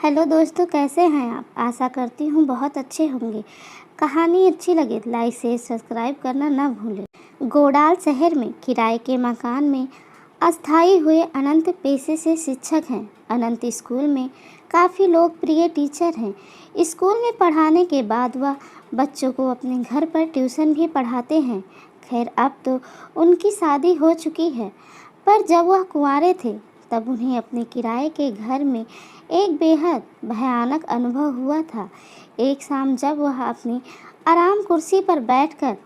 Hello दोस्तों, कैसे हैं आप? आशा करती हूँ बहुत अच्छे होंगे। कहानी अच्छी लगे लाइक शेयर सब्सक्राइब करना ना भूलें। गोडाल शहर में किराए के मकान में अस्थायी हुए अनंत पेशे से शिक्षक हैं। अनंत स्कूल में काफ़ी लोकप्रिय टीचर हैं। स्कूल में पढ़ाने के बाद वह बच्चों को अपने घर पर ट्यूशन भी पढ़ाते हैं। खैर, अब तो उनकी शादी हो चुकी है, पर जब वह कुंवारे थे तब उन्हें अपने किराए के घर में एक बेहद भयानक अनुभव हुआ था। एक शाम जब वह अपनी आराम कुर्सी पर बैठकर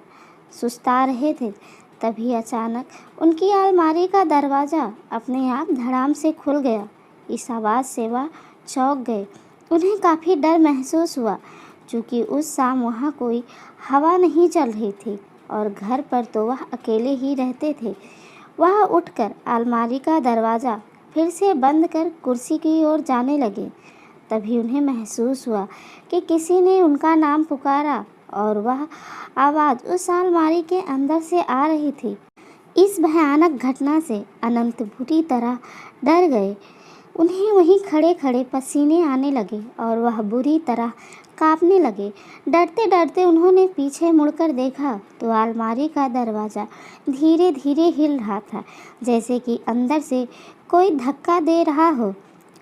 सुस्ता रहे थे, तभी अचानक उनकी अलमारी का दरवाज़ा अपने आप धड़ाम से खुल गया। इस आवाज़ से वह चौंक गए। उन्हें काफ़ी डर महसूस हुआ, क्योंकि उस शाम वहाँ कोई हवा नहीं चल रही थी और घर पर तो वह अकेले ही रहते थे। वह उठकर अलमारी का दरवाज़ा फिर से बंद कर कुर्सी की ओर जाने लगे। तभी उन्हें महसूस हुआ कि किसी ने उनका नाम पुकारा और वह आवाज़ उस अलमारी के अंदर से आ रही थी। इस भयानक घटना से अनंत बुरी तरह डर गए। उन्हें वहीं खड़े खड़े पसीने आने लगे और वह बुरी तरह कांपने लगे। डरते डरते उन्होंने पीछे मुड़कर देखा तो अलमारी का दरवाज़ा धीरे धीरे हिल रहा था, जैसे कि अंदर से कोई धक्का दे रहा हो।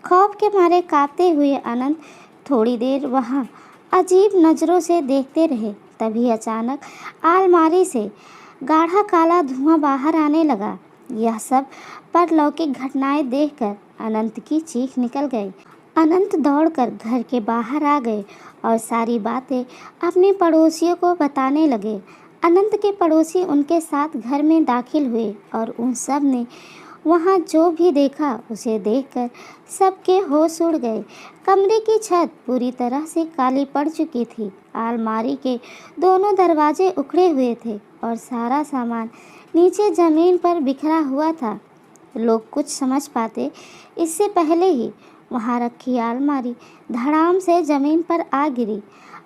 खौफ के मारे कांपते हुए अनंत थोड़ी देर वहाँ अजीब नज़रों से देखते रहे। तभी अचानक अलमारी से गाढ़ा काला धुआं बाहर आने लगा। यह सब परलौकिक घटनाएं देखकर अनंत की चीख निकल गई। अनंत दौड़कर घर के बाहर आ गए और सारी बातें अपने पड़ोसियों को बताने लगे। अनंत के पड़ोसी उनके साथ घर में दाखिल हुए और उन सब ने वहाँ जो भी देखा उसे देखकर सबके होश उड़ गए। कमरे की छत पूरी तरह से काली पड़ चुकी थी। अलमारी के दोनों दरवाजे उखड़े हुए थे और सारा सामान नीचे ज़मीन पर बिखरा हुआ था। लोग कुछ समझ पाते इससे पहले ही वहाँ रखी अलमारी धड़ाम से ज़मीन पर आ गिरी।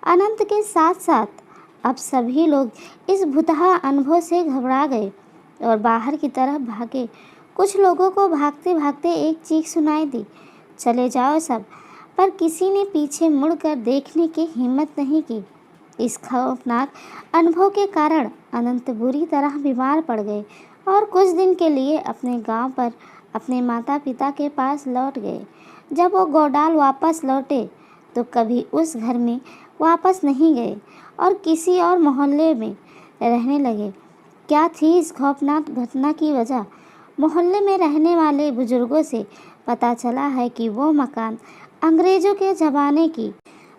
अनंत के साथ साथ अब सभी लोग इस भुतहा अनुभव से घबरा गए और बाहर की तरफ भागे। कुछ लोगों को भागते भागते एक चीख सुनाई दी, चले जाओ सब, पर किसी ने पीछे मुड़कर देखने की हिम्मत नहीं की। इस खौफनाक अनुभव के कारण अनंत बुरी तरह बीमार पड़ गए और कुछ दिन के लिए अपने गांव पर अपने माता पिता के पास लौट गए। जब वो गोडाल वापस लौटे तो कभी उस घर में वापस नहीं गए और किसी और मोहल्ले में रहने लगे। क्या थी इस खौफनाक घटना की वजह? मोहल्ले में रहने वाले बुजुर्गों से पता चला है कि वो मकान अंग्रेज़ों के ज़माने की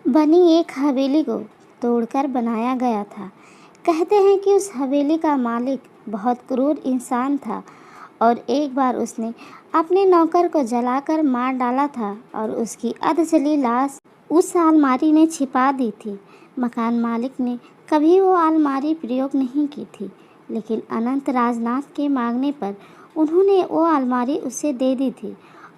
बनी एक हवेली को तोड़कर बनाया गया था। कहते हैं कि उस हवेली का मालिक बहुत क्रूर इंसान था और एक बार उसने अपने नौकर को जलाकर मार डाला था और उसकी अधजली लाश उस अलमारी में छिपा दी थी। मकान मालिक ने कभी वो अलमारी प्रयोग नहीं की थी, लेकिन अनंत राजनाथ के मांगने पर उन्होंने वो अलमारी उसे दे दी थी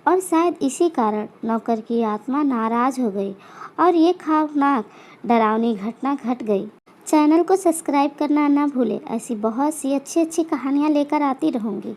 और शायद इसी कारण नौकर की आत्मा नाराज़ हो गई और ये खौफनाक डरावनी घटना घट गई। चैनल को सब्सक्राइब करना ना भूलें। ऐसी बहुत सी अच्छी अच्छी कहानियाँ लेकर आती रहूँगी।